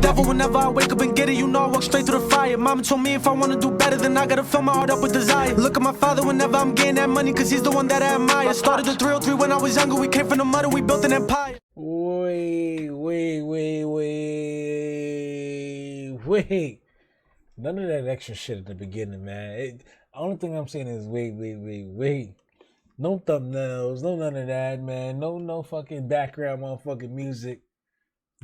devil whenever I wake up and get it. You know I walk straight through the fire. Mama told me if I wanna do better, then I gotta fill my heart up with desire. Look at my father whenever I'm getting that money, cause he's the one that I admire. Started the 303 when I was younger, we came from the mud and we built an empire. Wait. None of that extra shit at the beginning, man. Only thing I'm saying is wait. No thumbnails, no none of that, man. No fucking background motherfucking music.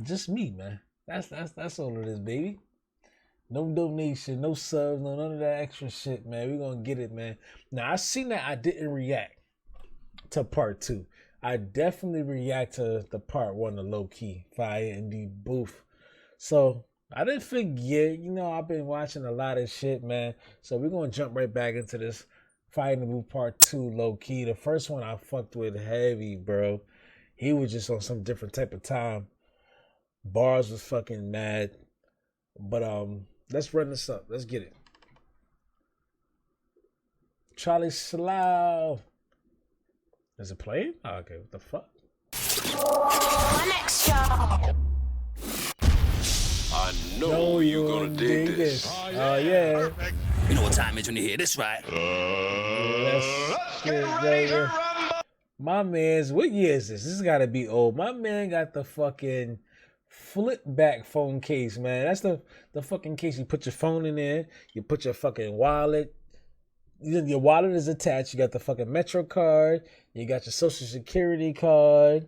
Just me, man. That's all it is, baby. No donation, no subs, no none of that extra shit, man. We gonna get it, man. Now I seen that I didn't react to part 2. I definitely react to the part 1, the Lowkey Fire and the Booth. So I didn't forget, I've been watching a lot of shit, man. So we're gonna jump right back into this Fire and the Booth part 2, Lowkey. The first one I fucked with heavy, bro. He was just on some different type of time. Bars was fucking mad. But let's run this up. Let's get it. Charlie Slough. Is it playing? Oh, okay, what the fuck? My next show. I know you're gonna dig this. Oh, yeah. You know what time it is when you hear this, right? Let's get ready to rumble. My man's, what year is this? This has got to be old. My man got the fucking flip back phone case, man. That's the fucking case. You put your phone in there. You put your fucking wallet. Your wallet is attached. You got the fucking Metro card. You got your Social Security card.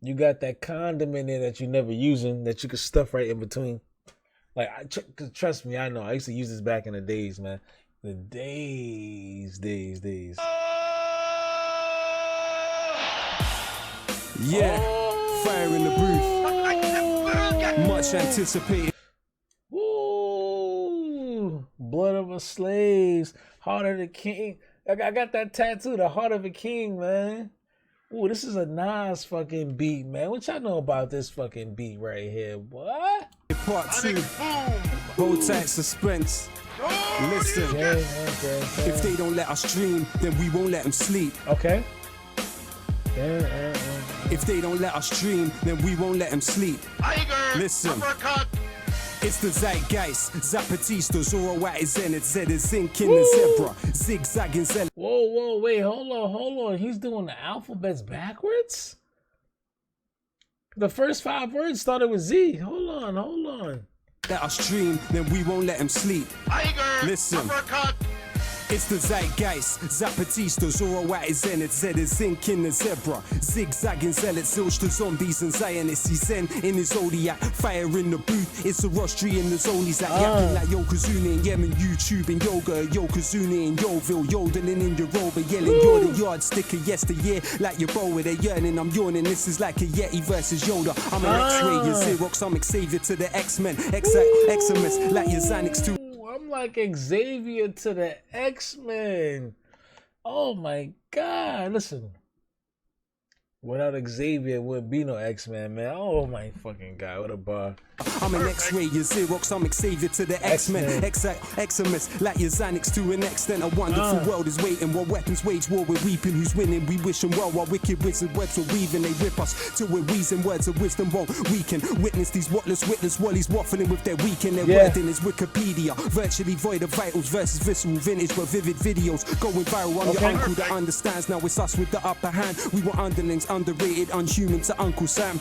You got that condom in there that you never using that you can stuff right in between. Like, trust me, I know. I used to use this back in the days, man. The days. Yeah, Fire in the Booth. Much anticipated. Ooh, Blood of a Slave, Heart of the King. I got that tattoo, the Heart of a King, man. Ooh, this is a Nas fucking beat, man. What y'all know about this fucking beat right here? What? Part 2. Hold tight, suspense. Listen, if they don't let us dream, then we won't let them sleep. Okay. If they don't let us dream, then we won't let them sleep. Listen. It's the zeitgeist, Zapatista, Zoro at his end, Z is zinc in the zebra, zigzagging zealot. Whoa, wait, hold on. He's doing the alphabets backwards? The first 5 words started with Z. Hold on. Let us dream, then we won't let him sleep. Listen. It's the zeitgeist, Zapatista, Zoro at his end, Z is zinc in the zebra, zigzagging zealots, zilch to zombies and Zionists, he's zen in his zodiac, fire in the booth, it's a rostry in the zone, he's like yapping like Yokozuna in Yemen, YouTube and yoga, Yokozuna in Yoville, yodeling in your rover, yelling you're the yardsticker yesteryear, like your bow with a yearning, I'm yawning, this is like a Yeti versus Yoda, I'm an X-ray, your Xerox, I'm Xavier to the X-Men, Eximus, like your Xanax to I'm like Xavier to the X-Men. Oh my God. Listen. Without Xavier, would be no X-Men, man. Oh my fucking God. What a bar. I'm an X-ray, your Xerox, I'm Xavier to the X-Men. Eximus, like your Xanax to an extent. A wonderful world is waiting while weapons wage war. We're weeping, who's winning? We wishing well while wicked wizard webs are weaving. They rip us till we're wheezing. Words of wisdom won't weaken. Witness these whatless witless wallies waffling with their weekend. Their wording is Wikipedia, virtually void of vitals versus visceral vintage, but vivid videos going viral. I'm your uncle that understands. Now it's us with the upper hand. We were underlings, underrated, unhuman to Uncle Sam.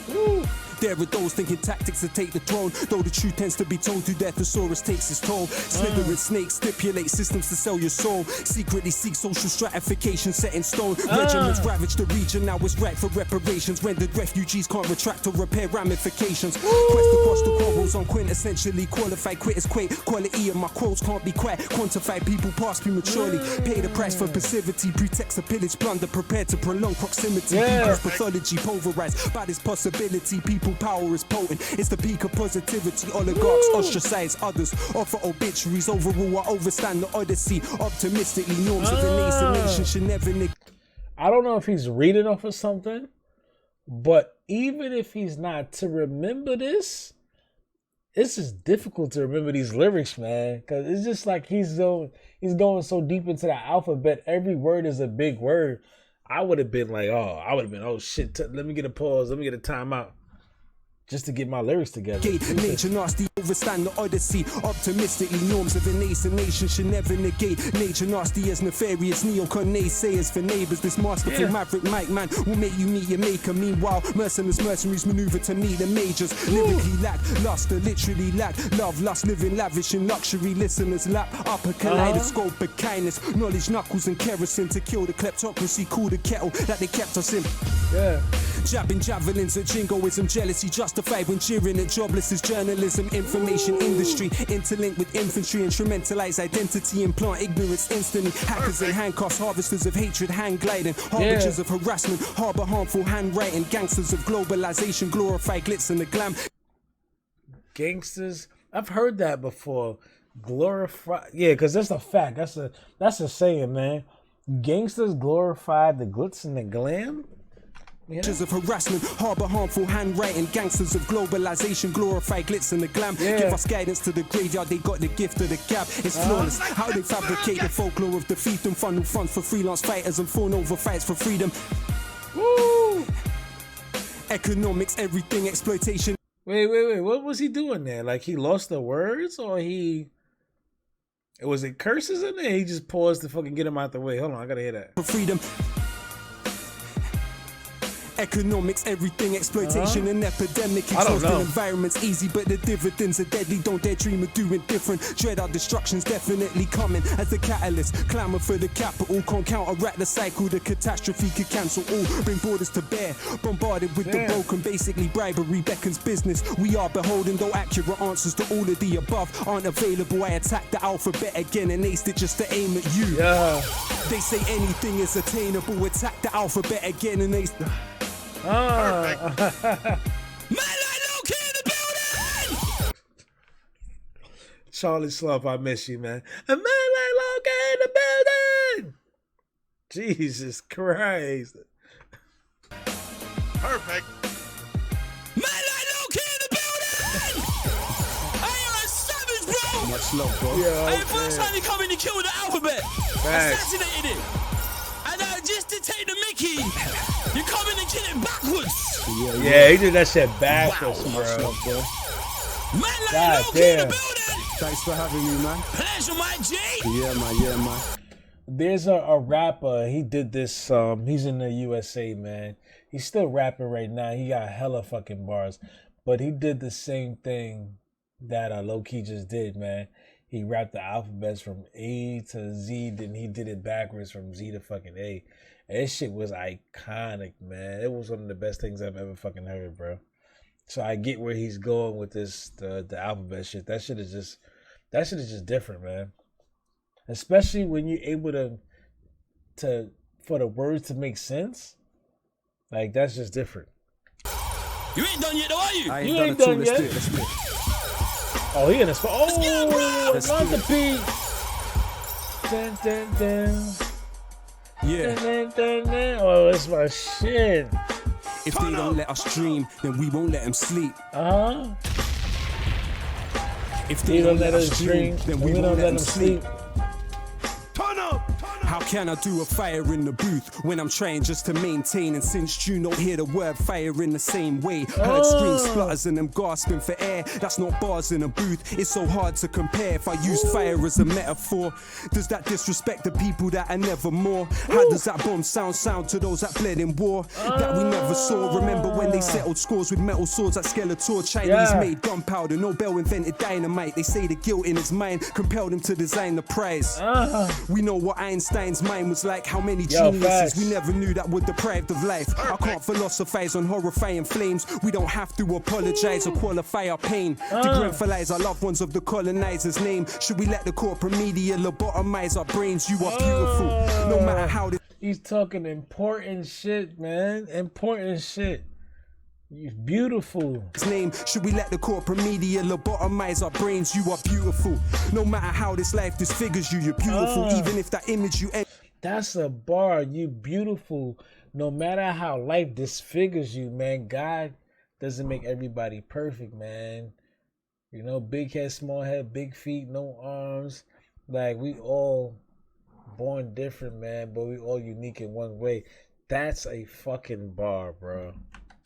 There are those thinking tactics to take the throne, though the truth tends to be told through their thesaurus takes its toll. Slithering snakes stipulate systems to sell your soul. Secretly seek social stratification set in stone. Regiments ravage the region, now it's right for reparations. Rendered refugees can't retract or repair ramifications. Quest across the quarrels on quintessentially qualified quitters quake. Quality of my quotes can't be quite quantified. People pass prematurely, pay the price for passivity. Pretext of pillage, plunder, prepared to prolong proximity. People's pathology pulverized by this possibility. People power is potent, it's the peak of positivity. Oligarchs ostracize others, offer obituaries. Overrule, I overstand the odyssey. Optimistically, norms of the nation should never I don't know if he's reading off of something, but even if he's not, to remember this, it's just difficult to remember these lyrics, man, because it's just like he's going so deep into the alphabet. Every word is a big word. I would have been like, oh shit, let me get a pause, let me get a timeout. just to get my lyrics together. Nature nasty, overstand the odyssey. Optimistically, norms of a nascent nation should never negate. Nature nasty as nefarious neocon naysayers for neighbors. This masterful maverick mic man will make you meet your maker. Meanwhile, mercenaries maneuver to meet the majors. Lyrically lack luster, literally lack love, lust, living lavish in luxury. Listeners lap up a kaleidoscope of kindness, knowledge, knuckles, and kerosene to kill the kleptocracy. Cool the kettle that they kept us in. Yeah. Jabbing javelins at jingoism, jealousy justified when cheering at jobless is journalism, information industry, interlinked with infantry, instrumentalize identity, implant ignorance instantly. Hackers and handcuffs, harvesters of hatred, hand gliding, harbingers of harassment, harbor harmful handwriting, gangsters of globalization, glorify glitz and the glam. Gangsters, I've heard that before. Glorify, yeah, because that's a fact. That's a saying, man. Gangsters glorify the glitz and the glam. Yeah. Of harassment, harbor harmful handwriting, gangsters of globalization, glorify glitz and the glam. Give us guidance to the graveyard, they got the gift of the gap. It's flawless how they fabricate the folklore of defeat and funnel funds for freelance fighters and fawn over fights for freedom. Woo! Economics, everything, exploitation. Wait, what was he doing there? Like he lost the words, or was it curses in there? He just paused to fucking get him out the way. Hold on, I gotta hear that. For freedom. Economics, everything, exploitation, and epidemic. Exhausting environments easy, but the dividends are deadly. Don't dare dream of doing different. Dread our destruction's definitely coming as the catalyst. Clamor for the capital, can't counteract the cycle. The catastrophe could cancel all, bring borders to bear. Bombarded with the broken, basically bribery beckons business. We are beholden, though accurate answers to all of the above aren't available. I attack the alphabet again and aced it just to aim at you. They say anything is attainable. Attack the alphabet again and aced. Man like Lowkey in the building! Charlie Slump, I miss you, man. A man like Lowkey in the building! Jesus Christ. Perfect. Man like Lowkey in the building! I am a savage, bro! Much love, bro. Hey, first time he come in, he killed the alphabet. Assassinated it. And just to take the mickey, you come in and kill it backwards. Yeah, he did that shit backwards, bro. Man like God Lowkey in the damn. building! Thanks for having me, man. Pleasure, my G! Yeah, man. There's a rapper, he did this, he's in the USA, man. He's still rapping right now. He got hella fucking bars. But he did the same thing that Lowkey just did, man. He rapped the alphabets from A to Z, then he did it backwards from Z to fucking A. And this shit was iconic, man. It was one of the best things I've ever fucking heard, bro. So I get where he's going with this, the alphabet shit. That shit is just different, man. Especially when you're able to for the words to make sense. Like, that's just different. You ain't done yet, though, are you? You ain't done yet. Let's do it. Oh, he in the spot. Oh, Let's not do the beat. Dun, dun, dun. Yeah. Dun, dun, dun. Oh, that's my shit. If they don't let us dream, then we won't let them sleep. If They don't let us dream, then we won't let them sleep. How can I do a fire in the booth when I'm trying just to maintain? And since you don't hear the word fire in the same way, heard screams, splutters, and them gasping for air. That's not bars in a booth, it's so hard to compare. If I use fire as a metaphor, does that disrespect the people that are never more? How does that bomb sound to those that bled in war that we never saw? Remember when they settled scores with metal swords at Skeletor? Chinese made gunpowder, Nobel invented dynamite. They say the guilt in his mind compelled him to design the prize. We know what Einstein's mind was like, how many geniuses we never knew that were deprived of life. I can't philosophize on horrifying flames. We don't have to apologize or qualify our pain. To grenfelize our loved ones of the colonizer's name. Should we let the corporate media lobotomize our brains? You are beautiful, no matter how this. He's talking important shit, man. Important shit. You're beautiful. Name. Should we let the corporate media lobotomize our brains? You are beautiful. No matter how this life disfigures you, you're beautiful. Even if that image you. That's a bar. You beautiful. No matter how life disfigures you, man. God doesn't make everybody perfect, man. You know, big head, small head, big feet, no arms. Like, we all born different, man, but we all unique in one way. That's a fucking bar, bro.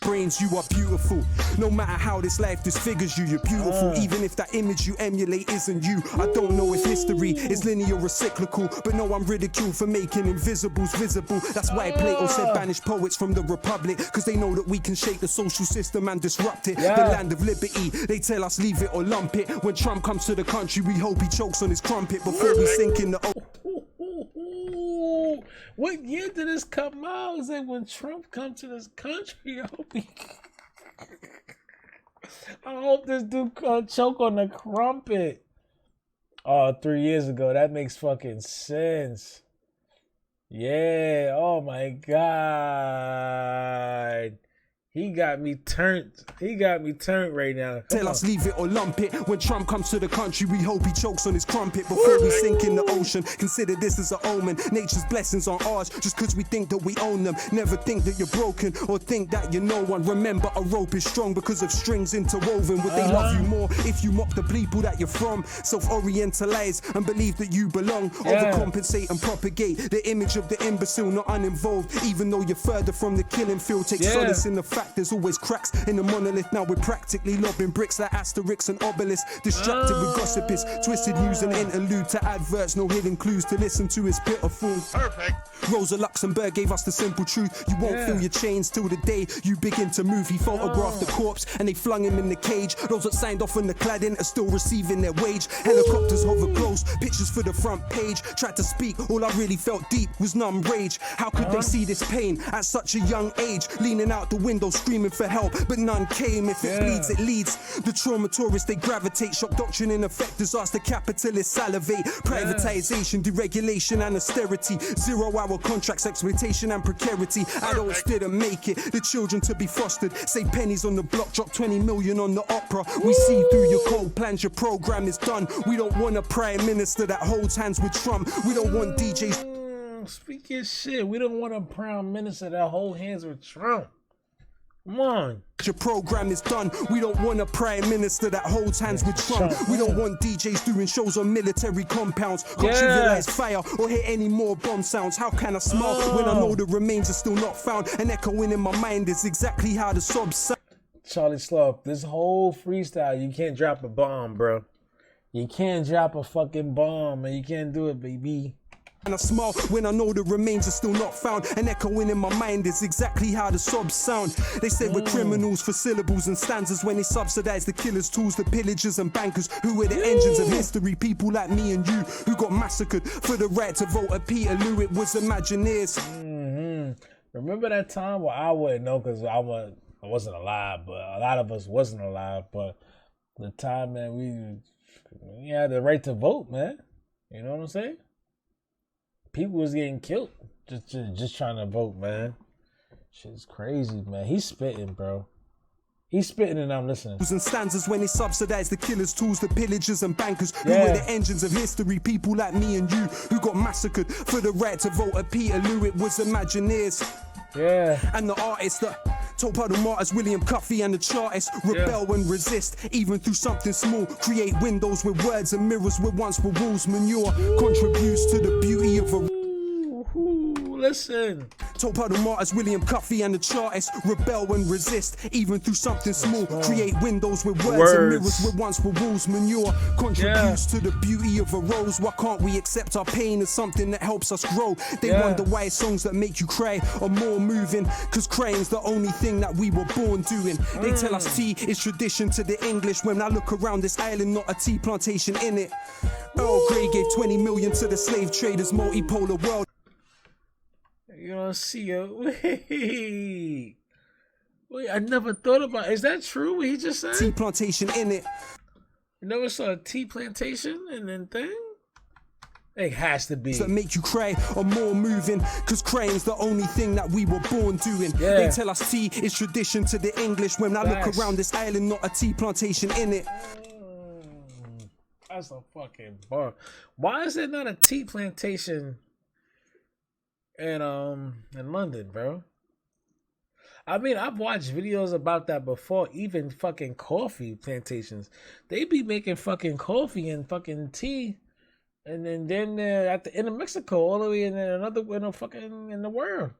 brains, you are beautiful. No matter how this life disfigures you, you're beautiful. Even if that image you emulate isn't you. I don't know if history is linear or cyclical, but no, I'm ridiculed for making invisibles visible. That's why Plato said banish poets from the Republic, cause they know that we can shake the social system and disrupt it. The land of liberty, they tell us leave it or lump it. When Trump comes to the country, we hope he chokes on his crumpet before we sink in the What year did this come out? Is it when Trump comes to this country? I hope this dude choke on the crumpet. Oh, 3 years ago. That makes fucking sense. Yeah. Oh my God. He got me turned. He got me turned right now. Tell us leave it or lump it. When Trump comes to the country, we hope he chokes on his crumpet before we sink in the ocean. Consider this as an omen. Nature's blessings aren't ours just cause we think that we own them. Never think that you're broken or think that you're no one. Remember, a rope is strong because of strings interwoven. Would they love you more if you mock the people that you're from? Self-orientalize and believe that you belong. Overcompensate and propagate the image of the imbecile, not uninvolved. Even though you're further from the killing field, take solace in the fact there's always cracks in the monolith. Now we're practically lobbing bricks like Asterix and Obelix. Distracted with gossip is twisted news and interlude to adverts. No hidden clues to listen to is pitiful. Perfect. Rosa Luxemburg gave us the simple truth. You won't feel your chains till the day you begin to move. He photographed the corpse and they flung him in the cage. Those that signed off on the cladding are still receiving their wage. Helicopters hover close, pictures for the front page. Tried to speak, all I really felt deep was numb rage. How could they see this pain at such a young age? Leaning out the window screaming for help, but none came. If it bleeds, it leads. The trauma tourists, they gravitate. Shock doctrine in effect, disaster capitalists salivate. Privatization, deregulation and austerity. 0-hour contracts, exploitation and precarity. Adults didn't make it, the children to be fostered. Save pennies on the block, drop 20 million on the opera. We see through your cold plans, your program is done. We don't want a prime minister that holds hands with Trump. We don't want DJs. Speak your shit. We don't want a prime minister that holds hands with Trump. Come on. Your program is done. We don't want a prime minister that holds hands with Trump. We don't want DJs doing shows on military compounds. Can't trivialize fire or hear any more bomb sounds. How can I smile when I know the remains are still not found? And echoing in my mind is exactly how the sobs sound. Charlie Slough, this whole freestyle, you can't drop a bomb, bro. You can't drop a fucking bomb, and you can't do it, baby. And I smile when I know the remains are still not found. And echoing in my mind is exactly how the sobs sound. They said we're criminals for syllables and stanzas when they subsidize the killers, tools, the pillagers and bankers who were the engines of history. People like me and you who got massacred for the right to vote at Pt2. It was Imagineers. Remember that time? Well, I wouldn't know because I wasn't alive, but a lot of us wasn't alive. But the time, man, we had the right to vote, man. You know what I'm saying? People was getting killed just trying to vote, man. Shit's crazy, man. He's spitting, bro. He's spitting and I'm listening. And stanzas when they subsidize the killers, tools, the pillagers and bankers who were the engines of history. People like me and you who got massacred for the right to vote at Peterloo. It was Imagineers. And the artists that told the martyrs, William Cuffy and the chartists rebel and resist, even through something small. Create windows with words and mirrors where once were walls. Manure contributes to the beauty of a. Listen. Told the martyrs, William Cuffy and the chartists rebel and resist, even through something small. Create windows with words and mirrors where once were walls. Manure contributes to the beauty of a rose. Why can't we accept our pain as something that helps us grow? They wonder why songs that make you cry are more moving, cause crying's the only thing that we were born doing. They tell us tea is tradition to the English. When I look around this island, not a tea plantation in it. Earl Grey gave 20 million to the slave traders, multipolar world. You don't see it. Wait, I never thought about it. Is that true what he just said? Tea plantation in it. You never saw a tea plantation and then thing? It has to be. That make you cry or more moving, cause crying's the only thing that we were born doing. They tell us tea is tradition to the English. When I look around this island, not a tea plantation in it. That's a fucking bar. Why is there not a tea plantation in London, bro? I mean, I've watched videos about that before. Even fucking coffee plantations, they be making fucking coffee and fucking tea, and then at the end of Mexico, all the way in another in the world.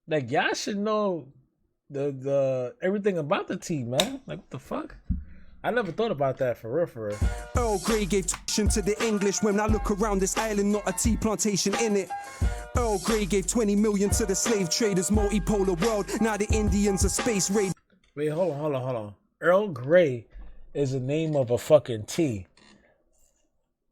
Like, y'all should know the everything about the tea, man. Like what the fuck? I never thought about that for real, for real. Earl Grey gave tuition to the English. When I look around this island, not a tea plantation in it. Earl Grey gave 20 million to the slave traders, multipolar world. Now the Indians are space raiders. Wait, hold on. Earl Grey is the name of a fucking tea.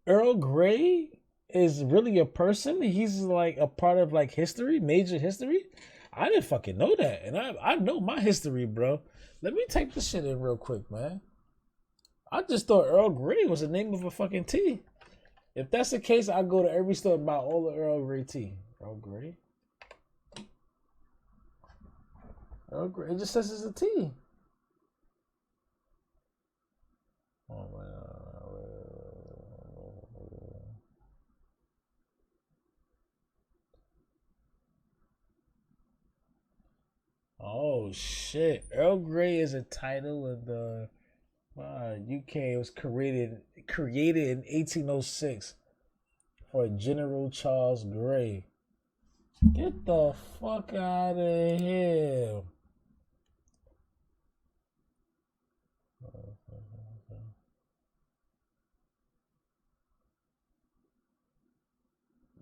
Earl Grey is really a person? He's like a part of like history, major history? I didn't fucking know that. And I know my history, bro. Let me type this shit in real quick, man. I just thought Earl Grey was the name of a fucking tea. If that's the case, I go to every store and buy all the Earl Grey tea. Earl Grey? Earl Grey. It just says it's a tea. Oh, man. Oh, shit. Earl Grey is a title of the UK. It was created in 1806 for General Charles Grey. Get the fuck out of here.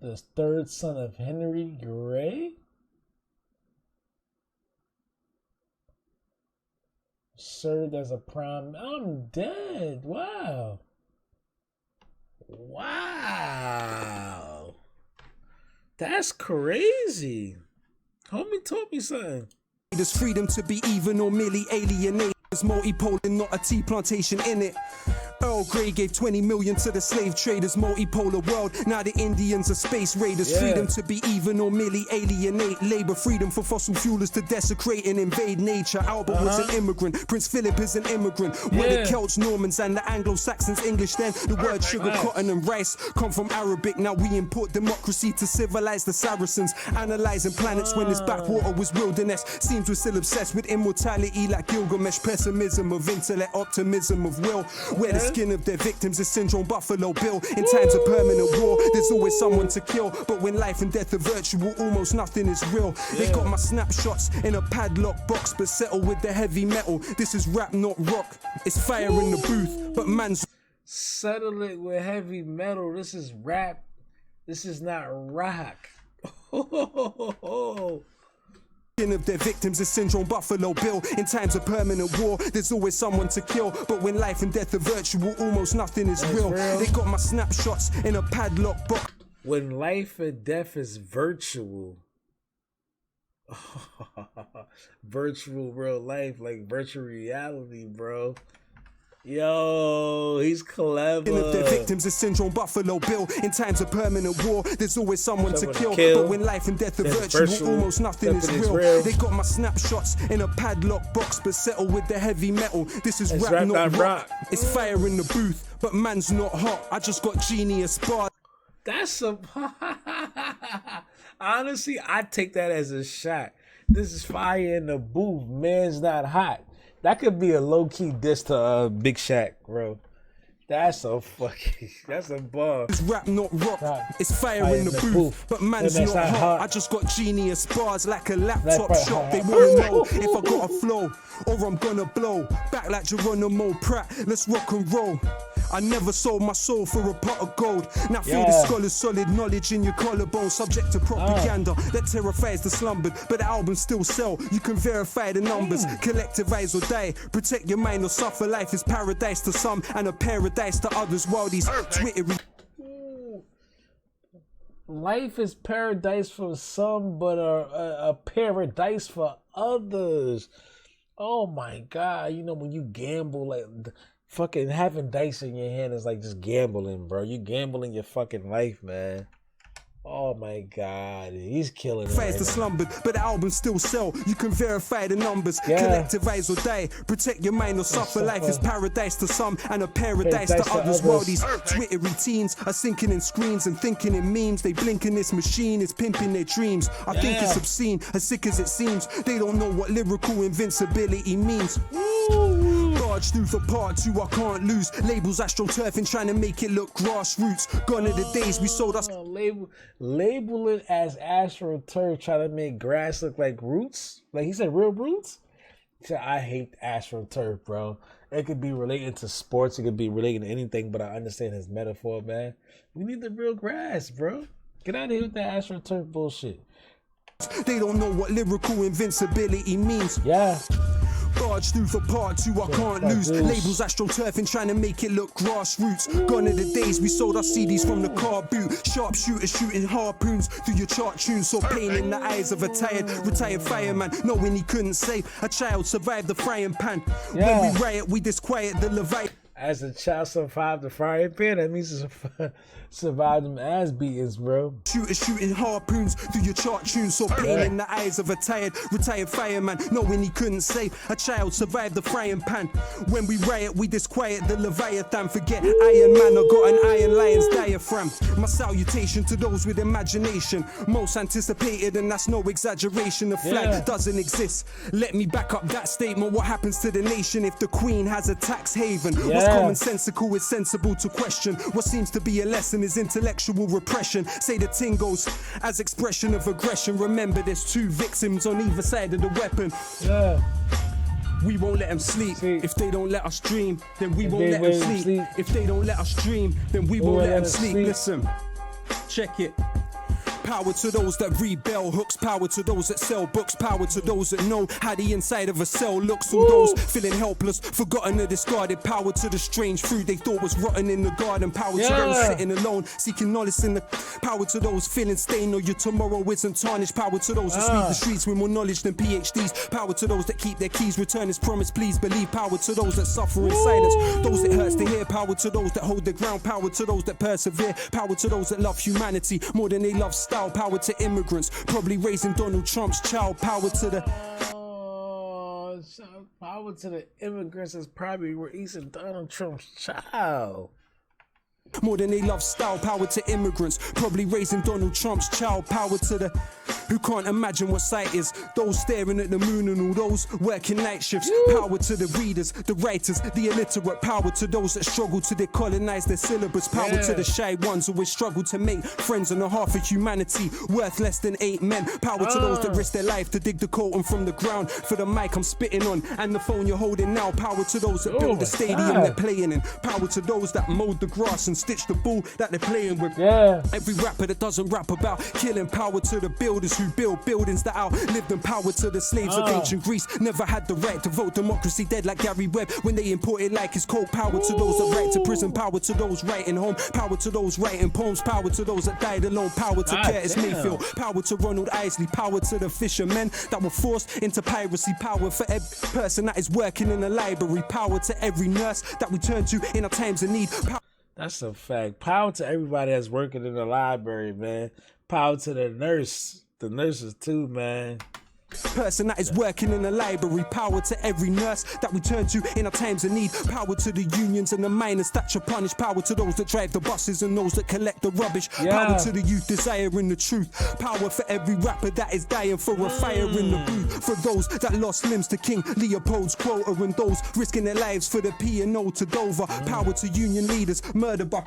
The third son of Henry Grey? Served as a prime. I'm dead. Wow. That's crazy. Homie told me something. There's freedom to be even or merely alienated. There's multipolar, not a tea plantation in it. Earl Grey gave 20 million to the slave traders, multipolar world. Now the Indians are space raiders. Yeah. Freedom to be even or merely alienate. Labor freedom for fossil fuelers to desecrate and invade nature. Albert was an immigrant. Prince Philip is an immigrant. Where the Celts, Normans, and the Anglo-Saxons English then. The word sugar, cotton, and rice come from Arabic. Now we import democracy to civilize the Saracens. Analyzing planets when this backwater was wilderness. Seems we're still obsessed with immortality like Gilgamesh. Pessimism of intellect, optimism of will. Where the skin of their victims is syndrome Buffalo Bill. In times of permanent war, there's always someone to kill. But when life and death are virtual, almost nothing is real. They got my snapshots in a padlock box, but settle with the heavy metal. This is rap, not rock. It's fire in the booth, but man's settle it with heavy metal. This is rap. This is not rock. of their victims is syndrome Buffalo Bill. In times of permanent war, there's always someone to kill. But when life and death are virtual, almost nothing is real. They got my snapshots in a padlock box. When life and death is virtual. Virtual real life, like virtual reality, bro. Yo, he's clever. Of their victims is syndrome Buffalo Bill. In times of permanent war, there's always someone to kill. But when life and death are virtual, almost nothing is real. They got my snapshots in a padlock box, but settle with the heavy metal. This is rap, not rock. It's fire in the booth, but man's not hot. I just got genius bars. That's a honestly, I take that as a shot. This is fire in the booth. Man's not hot. That could be a low-key diss to Big Shaq, bro. That's a bar. It's rap, not rock. It's fire in the booth, but man's not hot. I just got genius bars like a laptop shop. They wanna know if I got a flow or I'm gonna blow. Back like Geronimo Pratt, let's rock and roll. I never sold my soul for a pot of gold. Now feel the scholar's solid knowledge in your collarbone. Subject to propaganda that terrifies the slumbered, but the albums still sell. You can verify the numbers. Collectivize or die. Protect your mind or suffer. Life is paradise to some and a paradise to others. While these Twitter. Life is paradise for some, but a paradise for others. Oh my God! You know when you gamble, like fucking having dice in your hand is like just gambling, bro. You gambling your fucking life, man. Oh my God, he's killing it. Right the slumbered, but the albums still sell. You can verify the numbers. Collectivize or die. Protect your mind or suffer. Life is paradise to some and a paradise to others. While these Twitter routines are sinking in screens and thinking in memes. They blink in this machine is pimping their dreams. I think it's obscene, as sick as it seems. They don't know what lyrical invincibility means. Barge through for part 2, I can't lose. Labels astroturfing, trying to make it look grassroots. Gone are the days we sold us. Label it as AstroTurf, trying to make grass look like roots. Like he said, real roots. I hate AstroTurf, bro. It could be related to sports. It could be related to anything, but I understand his metaphor, man. We need the real grass, bro. Get out of here with that AstroTurf bullshit. They don't know what lyrical invincibility means. Yeah. Barge through for part 2, I can't lose. Labels astroturfing, trying to make it look grassroots. Gone are the days we sold our CDs from the car boot. Sharpshooters shooting harpoons through your chart tunes. Saw pain in the eyes of a retired fireman, knowing he couldn't save a child survived the frying pan. Yeah. When we riot, we disquiet the Levite. As a child survived the frying pan, that means survived them ass beatings, bro. Shooters shooting harpoons through your chart tunes. Saw pain in the eyes of a retired fireman, knowing he couldn't save a child survived the frying pan. When we riot, we disquiet the Leviathan. Forget Iron Man, I got an Iron Lion's diaphragm. My salutation to those with imagination, most anticipated, and that's no exaggeration. The flag doesn't exist. Let me back up that statement. What happens to the nation if the Queen has a tax haven? What's commonsensical is sensible to question. What seems to be a lesson is intellectual repression. Say the ting goes as expression of aggression. Remember, there's 2 victims on either side of the weapon. We won't let them sleep. If they don't let us dream, then we won't let them sleep. If they don't let us dream, then we won't let them sleep. Listen, check it. Power to those that rebel, hooks, power to those that sell books, power to those that know how the inside of a cell looks. All those feeling helpless, forgotten or discarded, power to the strange fruit they thought was rotten in the garden, power to those sitting alone, seeking knowledge in the power to those feeling stained or your tomorrow isn't tarnished, power to those that sweep the streets with more knowledge than PhDs, power to those that keep their keys, return his promise, please believe, power to those that suffer in silence, those it hurts to hear, power to those that hold their ground, power to those that persevere, power to those that love humanity more than they love style, power to immigrants, probably raising Donald Trump's child, power to the power to the immigrants is probably raising Donald Trump's child. More than they love style, power to immigrants, probably raising Donald Trump's child, power to the who can't imagine what sight is, those staring at the moon and all those working night shifts, power to the readers, the writers, the illiterate, power to those that struggle to decolonize their syllabus, power to the shy ones who always struggle to make friends on the half of humanity, worth less than 8 men, power to those that risk their life to dig the colton from the ground, for the mic I'm spitting on and the phone you're holding now, power to those that build the stadium they're playing in, power to those that mowed the grass and stitch the ball that they're playing with, every rapper that doesn't rap about killing, power to the builders who build buildings that outlived them, power to the slaves of ancient Greece, never had the right to vote, democracy dead like Gary Webb when they imported like his coke, power to those that write to prison, power to those writing home, power to those writing poems, power to those that died alone, power to Curtis Mayfield, power to Ronald Isley, power to the fishermen that were forced into piracy, power for every person that is working in a library, power to every nurse that we turn to in our times of need, That's a fact. Power to everybody that's working in the library, man. Power to the nurses too, man. Person that is working in a library, power to every nurse that we turn to in our times of need, power to the unions and the miners that should punish, power to those that drive the buses and those that collect the rubbish, power to the youth desiring the truth, power for every rapper that is dying for a fire in the booth, for those that lost limbs to King Leopold's quota and those risking their lives for the P&O to Dover, power to union leaders murdered by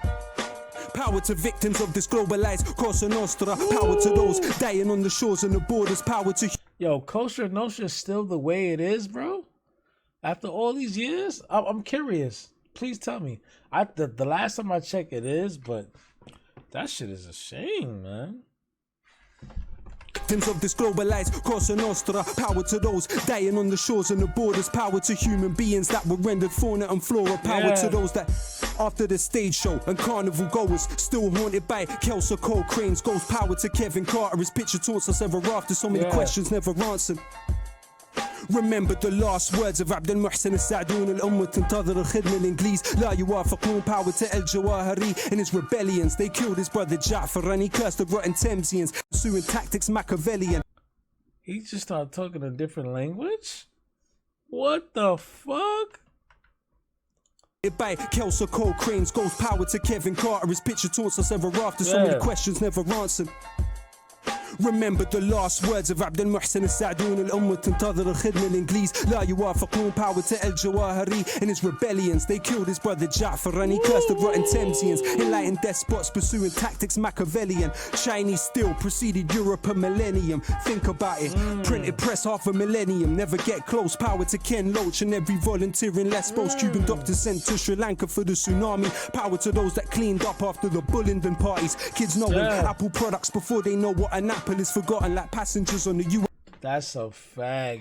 power to victims of this globalized Cosa Nostra, power to those dying on the shores and the borders, power to Yo, Kosher Nostra is still the way it is, bro? After all these years? I'm curious. Please tell me. The last time I checked it is, but that shit is a shame, man. victims of this globalized Cosa Nostra, power to those dying on the shores and the borders, power to human beings that were rendered fauna and flora, power to those that after the stage show and carnival goers still haunted by Kelso Cole Crane's ghost, power to Kevin Carter, his picture taunts us ever after, so many questions never answered. Remember the last words of عبد المحسن السعدون الأمة تنتظر الخدمة الإنجليز لا يوافقون, power to El Jawahari and his rebellions, they killed his brother Ja'far and he cursed the rotten Thamesians, pursuing tactics Machiavellian. He just started talking a different language? What the fuck? By Kelso Cole Crane's ghost, power to Kevin Carter, his picture taunts us ever after, so many questions never answered. Remember the last words of عبد المحسن السعدون الأمة تنتظر الخدمة الإنجليز لا يوافقون power to El Jawahiri in his rebellions. They killed his brother Ja'far and he cursed the rotten Thamesians. Enlightened despots pursuing tactics Machiavellian. Chinese still preceded Europe a millennium. Think about it. Printed press half a millennium. Never get close. Power to Ken Loach and every volunteer in Lesbos. Cuban doctors sent to Sri Lanka for the tsunami. Power to those that cleaned up after the Bullingdon parties. Kids knowing Apple products before they know what an apple is, forgotten like passengers on the U. That's a fact.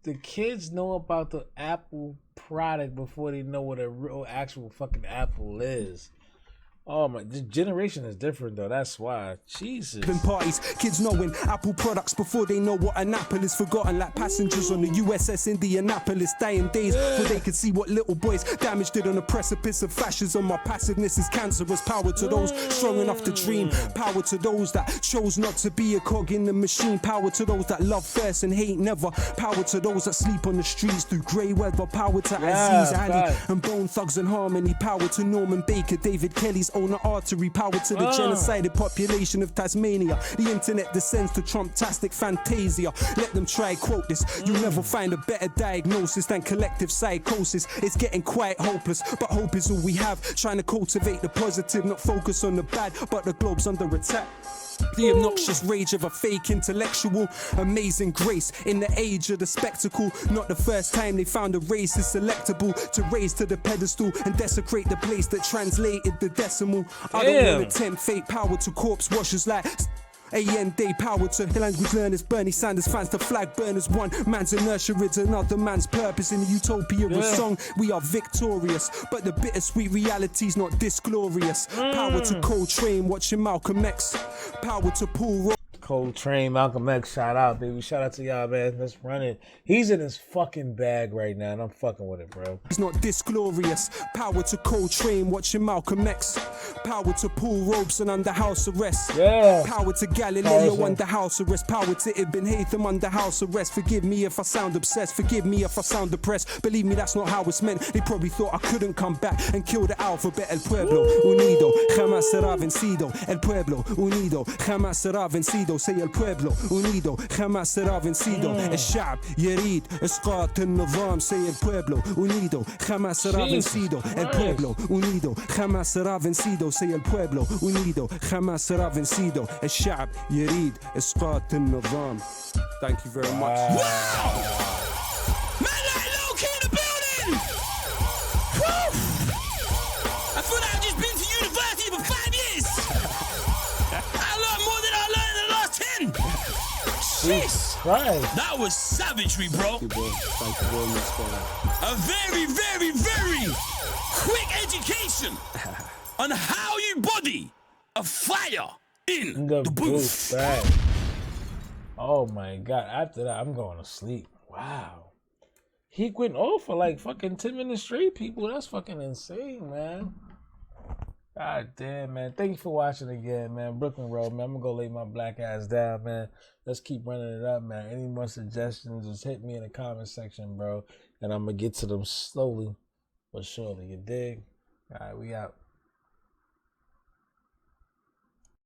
The kids know about the Apple product before they know what a real actual fucking Apple is. Oh my, this generation is different though. That's why. Jesus. Parties, kids knowing Apple products before they know what an apple is, forgotten like passengers on the USS Indianapolis. Dying days before they could see what little boys damaged it on the precipice of fascism. My passiveness is cancerous. Power to those strong enough to dream. Power to those that chose not to be a cog in the machine. Power to those that love first and hate never. Power to those that sleep on the streets through grey weather. Power to Aziz Ali and Bone Thugs and Harmony. Power to Norman Baker, David Kelly's owner artery. Power to the genocided population of Tasmania. The internet descends to Trump-tastic fantasia. Let them try quote this. You'll never find a better diagnosis than collective psychosis. It's getting quite hopeless, but hope is all we have. Trying to cultivate the positive, not focus on the bad, but the globe's under attack. The obnoxious rage of a fake intellectual. Amazing grace in the age of the spectacle. Not the first time they found a race is selectable to raise to the pedestal and desecrate the place that translated the decimal. I don't want to tempt fate. Power to corpse washers like AN Day. Power to the language learners. Bernie Sanders fans to flag burners. One man's inertia is another man's purpose. In the utopia of song we are victorious, but the bittersweet reality's not this glorious. Power to Coltrane watching Malcolm X. Power to Paul Coltrane, Malcolm X, shout out, baby. Shout out to y'all, man. Let's run it. He's in his fucking bag right now, and I'm fucking with it, bro. He's not this glorious. Power to Coltrane watching Malcolm X. Power to Paul Robeson under house arrest. Power to Galileo under house arrest. Power to Ibn Haytham under house arrest. Forgive me if I sound obsessed. Forgive me if I sound depressed. Believe me, that's not how it's meant. They probably thought I couldn't come back and kill the alphabet. El pueblo unido jamás será vencido. El pueblo unido jamás será vencido. Say el pueblo unido jamás será vencido. الشعب يريد إسقاط النظام. Say el pueblo unido jamás será vencido. El pueblo unido jamás será vencido. Say el pueblo unido jamás será vencido. الشعب يريد إسقاط النظام. Thank you very much. Wow! Man like Lowkey in the building! Woo! I feel like I've just been to university for 5 years. I learned more than I learned in the last 10. Jeez. Right. That was savagery, bro. Thank you very much, brother. A very, very, very quick education on how you body a fire in the booth. Right. Oh my God. After that, I'm going to sleep. Wow. He went off for like fucking 10 minutes straight, people. That's fucking insane, man. God damn, man. Thank you for watching again, man. Brooklyn Road, man. I'm going to go lay my black ass down, man. Let's keep running it up, man. Any more suggestions, just hit me in the comment section, bro. And I'm going to get to them slowly but surely. You dig? All right, we out.